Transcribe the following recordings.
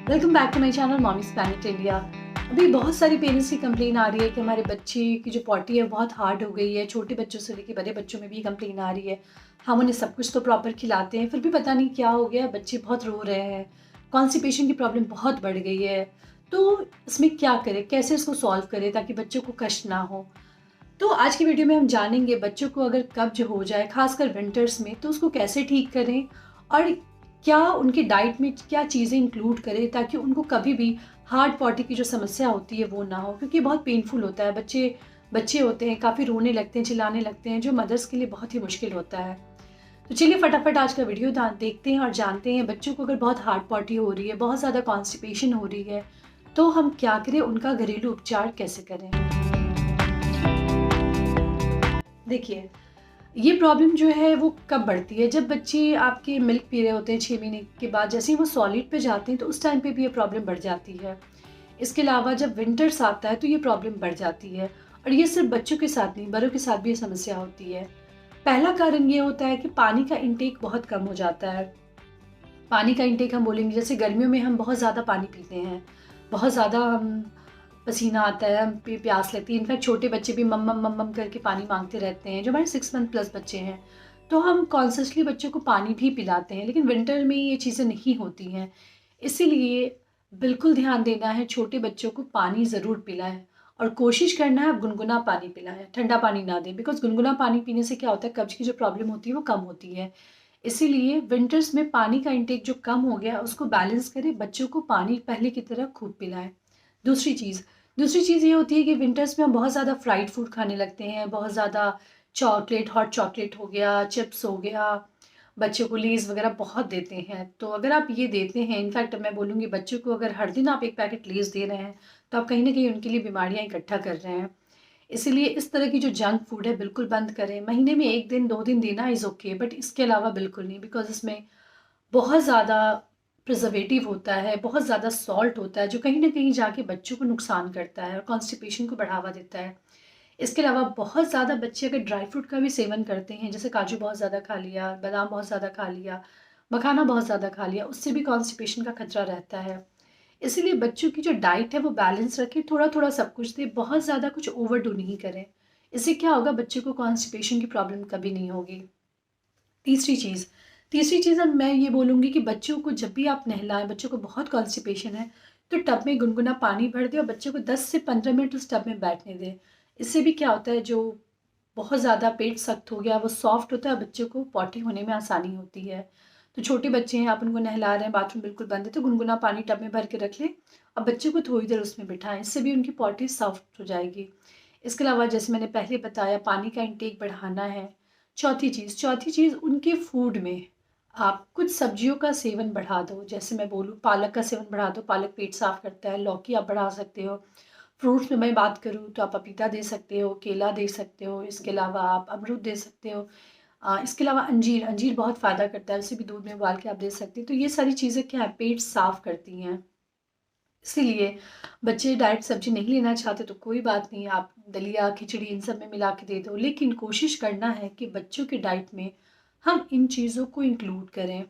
Welcome back to my channel mommies planet India. अभी बहुत सारी पेरेंट्स की कंप्लेन आ रही है कि हमारे बच्चे की जो पॉटी है बहुत हार्ड हो गई है। छोटे बच्चों से लेकर बड़े बच्चों में भी कंप्लेन आ रही है। हम उन्हें सब कुछ तो प्रॉपर खिलाते हैं, फिर भी पता नहीं क्या हो गया, बच्चे बहुत रो रहे हैं। कॉन्स्टिपेशन की प्रॉब्लम बहुत बढ़ गई है। तो इसमें क्या करें, कैसे इसको सॉल्व करें ताकि बच्चों को कष्ट ना हो। तो आज की वीडियो में हम जानेंगे बच्चों को अगर कब्ज हो जाए, खासकर विंटर्स में, तो उसको कैसे ठीक करें और क्या उनकी डाइट में क्या चीज़ें इंक्लूड करें ताकि उनको कभी भी हार्ड पॉटी की जो समस्या होती है वो ना हो, क्योंकि बहुत पेनफुल होता है। बच्चे बच्चे होते हैं, काफ़ी रोने लगते हैं, चिल्लाने लगते हैं, जो मदर्स के लिए बहुत ही मुश्किल होता है। तो चलिए फटाफट आज का वीडियो देखते हैं और जानते हैं बच्चों को अगर बहुत हार्ड पॉटी हो रही है, बहुत ज़्यादा कॉन्स्टिपेशन हो रही है, तो हम क्या करें, उनका घरेलू उपचार कैसे करें। देखिए, ये प्रॉब्लम जो है वो कब बढ़ती है, जब बच्चे आपके मिल्क पी रहे होते हैं 6 महीने के बाद, जैसे ही वो सॉलिड पे जाते हैं तो उस टाइम पे भी ये प्रॉब्लम बढ़ जाती है। इसके अलावा जब विंटर्स आता है तो ये प्रॉब्लम बढ़ जाती है। और ये सिर्फ बच्चों के साथ नहीं, बड़ों के साथ भी ये समस्या होती है। पहला कारण ये होता है कि पानी का इंटेक बहुत कम हो जाता है। पानी का इंटेक हम बोलेंगे, जैसे गर्मियों में हम बहुत ज़्यादा पानी पीते हैं, बहुत ज़्यादा हम पसीना आता है, हम प्यास लगती है। इनफैक्ट छोटे बच्चे भी मम मम मम मम करके पानी मांगते रहते हैं, जो हमारे 6 मंथ प्लस बच्चे हैं। तो हम कॉन्शियसली बच्चों को पानी भी पिलाते हैं, लेकिन विंटर में ये चीज़ें नहीं होती हैं। इसीलिए बिल्कुल ध्यान देना है, छोटे बच्चों को पानी ज़रूर पिलाएं और कोशिश करना है गुनगुना पानी पिलाएं, ठंडा पानी ना दें। बिकॉज गुनगुना पानी पीने से क्या होता है, कब्ज की जो प्रॉब्लम होती है वो कम होती है। इसीलिए विंटर्स में पानी का इंटेक जो कम हो गया उसको बैलेंस करें, बच्चों को पानी पहले की तरह खूब पिलाएं। दूसरी चीज़ दूसरी चीज़ ये होती है कि विंटर्स में हम बहुत ज़्यादा फ्राइड फूड खाने लगते हैं, बहुत ज़्यादा चॉकलेट, हॉट चॉकलेट हो गया, चिप्स हो गया, बच्चों को लेज़ वगैरह बहुत देते हैं। तो अगर आप ये देते हैं, इनफैक्ट मैं बोलूँगी बच्चों को अगर हर दिन आप एक पैकेट लेज़ दे रहे हैं तो आप कहीं ना कहीं उनके लिए बीमारियाँ इकट्ठा कर रहे हैं। इसीलिए इस तरह की जो जंक फूड है बिल्कुल बंद करें। महीने में 1 दिन 2 दिन देना इज़ ओके, बट इसके अलावा बिल्कुल नहीं। बिकॉज इसमें बहुत ज़्यादा प्रिजर्वेटिव होता है, बहुत ज़्यादा सॉल्ट होता है, जो कहीं न कहीं जाके बच्चों को नुकसान करता है और कॉन्स्टिपेशन को बढ़ावा देता है। इसके अलावा बहुत ज़्यादा बच्चे अगर ड्राई फ्रूट का भी सेवन करते हैं, जैसे काजू बहुत ज़्यादा खा लिया, बादाम बहुत ज़्यादा खा लिया, मखाना बहुत ज़्यादा खा लिया, उससे भी कॉन्स्टिपेशन का खतरा रहता है। इसीलिए बच्चों की जो डाइट है वो बैलेंस रखें, थोड़ा-थोड़ा सब कुछ दें, बहुत ज़्यादा कुछ ओवरडू नहीं करें। इससे क्या होगा, बच्चों को कॉन्स्टिपेशन की प्रॉब्लम कभी नहीं होगी। तीसरी चीज़ तीसरी चीज़ अब मैं ये बोलूँगी कि बच्चों को जब भी आप नहलाएं, बच्चों को बहुत कॉन्स्टिपेशन है तो टब में गुनगुना पानी भर दें और बच्चों को 10 से 15 मिनट उस टब में बैठने दें। इससे भी क्या होता है, जो बहुत ज़्यादा पेट सख्त हो गया वो सॉफ्ट होता है, बच्चों को पॉटी होने में आसानी होती है। तो छोटे बच्चे हैं, आप उनको नहला रहे हैं, बाथरूम बिल्कुल बंद है, तो गुनगुना पानी टब में भर के रख लें और बच्चों को थोड़ी देर उसमें बिठाएं, इससे भी उनकी पॉटी सॉफ्ट हो जाएगी। इसके अलावा जैसे मैंने पहले बताया, पानी का इंटेक बढ़ाना है। चौथी चीज़ उनके फूड में आप कुछ सब्जियों का सेवन बढ़ा दो। जैसे मैं बोलूँ, पालक का सेवन बढ़ा दो, पालक पेट साफ करता है। लौकी आप बढ़ा सकते हो। फ्रूट्स में मैं बात करूँ तो आप पपीता दे सकते हो, केला दे सकते हो, इसके अलावा आप अमरूद दे सकते हो। इसके अलावा अंजीर अंजीर बहुत फ़ायदा करता है, उसे भी दूध में उबाल के आप दे सकते हो। तो ये सारी चीज़ें क्या है, पेट साफ करती हैं। इसीलिए बच्चे डायरेक्ट सब्जी नहीं लेना चाहते तो कोई बात नहीं, आप दलिया, खिचड़ी इन सब में मिला के दे दो, लेकिन कोशिश करना है कि बच्चों के डाइट में हम इन चीज़ों को इंक्लूड करें।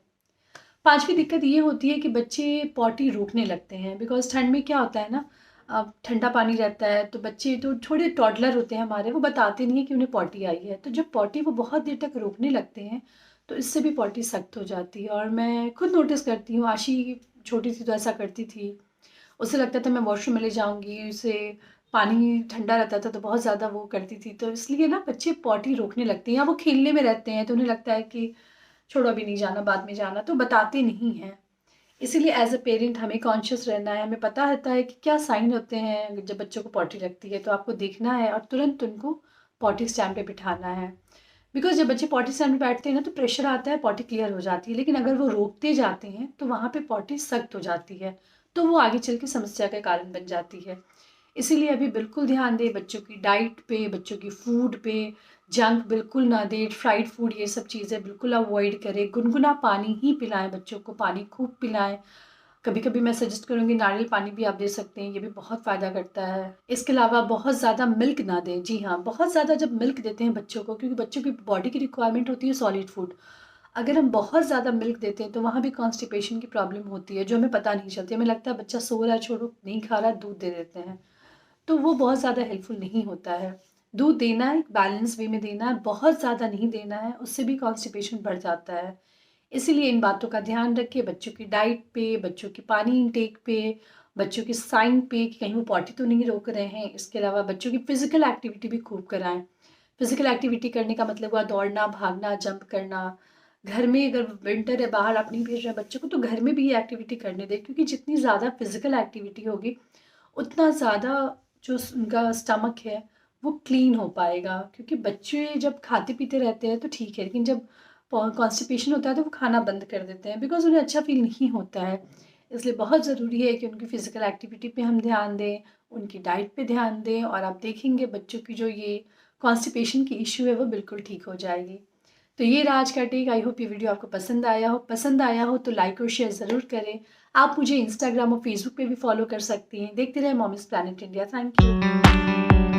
पांचवी दिक्कत ये होती है कि बच्चे पॉटी रोकने लगते हैं। बिकॉज ठंड में क्या होता है ना, अब ठंडा पानी रहता है तो बच्चे तो थोड़े टॉडलर होते हैं हमारे, वो बताते नहीं है कि उन्हें पॉटी आई है। तो जब पॉटी वो बहुत देर तक रोकने लगते हैं तो इससे भी पॉटी सख्त हो जाती है। और मैं खुद नोटिस करती हूँ, आशी छोटी थी तो ऐसा करती थी। उसे लगता था मैं वॉशरूम में ले जाऊँगी, उसे पानी ठंडा रहता था तो बहुत ज़्यादा वो करती थी। तो इसलिए ना बच्चे पॉटी रोकने लगते हैं, या वो खेलने में रहते हैं तो उन्हें लगता है कि छोड़ो अभी नहीं जाना, बाद में जाना, तो बताते नहीं हैं। इसीलिए एज़ अ पेरेंट हमें कॉन्शियस रहना है, हमें पता रहता है कि क्या साइन होते हैं जब बच्चों को पॉटी लगती है, तो आपको देखना है और तुरंत उनको पॉटी स्टैंड पे बिठाना है। बिकॉज़ जब बच्चे पॉटी स्टैंड पे बैठते हैं ना तो प्रेशर आता है, पॉटी क्लियर हो जाती है, लेकिन अगर वो रोकते जाते हैं तो वहाँ पे पॉटी सख्त हो जाती है, तो वो आगे चल के समस्या का कारण बन जाती है। इसीलिए अभी बिल्कुल ध्यान दें बच्चों की डाइट पे, बच्चों की फूड पे। जंक बिल्कुल ना दें, फ्राइड फूड ये सब चीज़ें बिल्कुल अवॉइड करें। गुनगुना पानी ही पिलाएं, बच्चों को पानी खूब पिलाएं। कभी कभी मैं सजेस्ट करूँगी नारियल पानी भी आप दे सकते हैं, ये भी बहुत फ़ायदा करता है। इसके अलावा बहुत ज़्यादा मिल्क ना दें। जी हाँ, बहुत ज़्यादा जब मिल्क देते हैं बच्चों को, क्योंकि बच्चों की बॉडी की रिक्वायरमेंट होती है सॉलिड फूड, अगर हम बहुत ज़्यादा मिल्क देते हैं तो वहाँ भी कॉन्स्टिपेशन की प्रॉब्लम होती है, जो हमें पता नहीं चलती। हमें लगता है बच्चा सो रहा है, छोड़ो, नहीं खा रहा, दूध दे देते हैं। तो वो बहुत ज़्यादा हेल्पफुल नहीं होता है। दूध देना है, एक बैलेंस वे में देना है, बहुत ज़्यादा नहीं देना है, उससे भी कॉन्स्टिपेशन बढ़ जाता है। इसीलिए इन बातों का ध्यान रखिए, बच्चों की डाइट पे, बच्चों की पानी इनटेक पे, बच्चों की साइन पे कि कहीं वो पॉटी तो नहीं रोक रहे हैं। इसके अलावा बच्चों की फ़िज़िकल एक्टिविटी भी खूब कराएँ। फ़िज़िकल एक्टिविटी करने का मतलब हुआ दौड़ना, भागना, जंप करना। घर में अगर विंटर है, बाहर आप नहीं भेज रहे बच्चों को, तो घर में भी ये एक्टिविटी करने दें, क्योंकि जितनी ज़्यादा फ़िज़िकल एक्टिविटी होगी, उतना ज़्यादा जो उनका स्टमक है वो क्लीन हो पाएगा। क्योंकि बच्चे जब खाते पीते रहते हैं तो ठीक है, लेकिन जब कॉन्स्टिपेशन होता है तो वो खाना बंद कर देते हैं, बिकॉज उन्हें अच्छा फील नहीं होता है। इसलिए बहुत ज़रूरी है कि उनकी फ़िज़िकल एक्टिविटी पे हम ध्यान दें, उनकी डाइट पे ध्यान दें, और आप देखेंगे बच्चों की जो ये कॉन्स्टिपेशन की इशू है वो बिल्कुल ठीक हो जाएगी। तो ये रहा आज का टेक। आई होप ये वीडियो आपको पसंद आया हो तो लाइक और शेयर ज़रूर करें। आप मुझे इंस्टाग्राम और फेसबुक पे भी फॉलो कर सकती हैं। देखते रहे moms planet India. Thank you.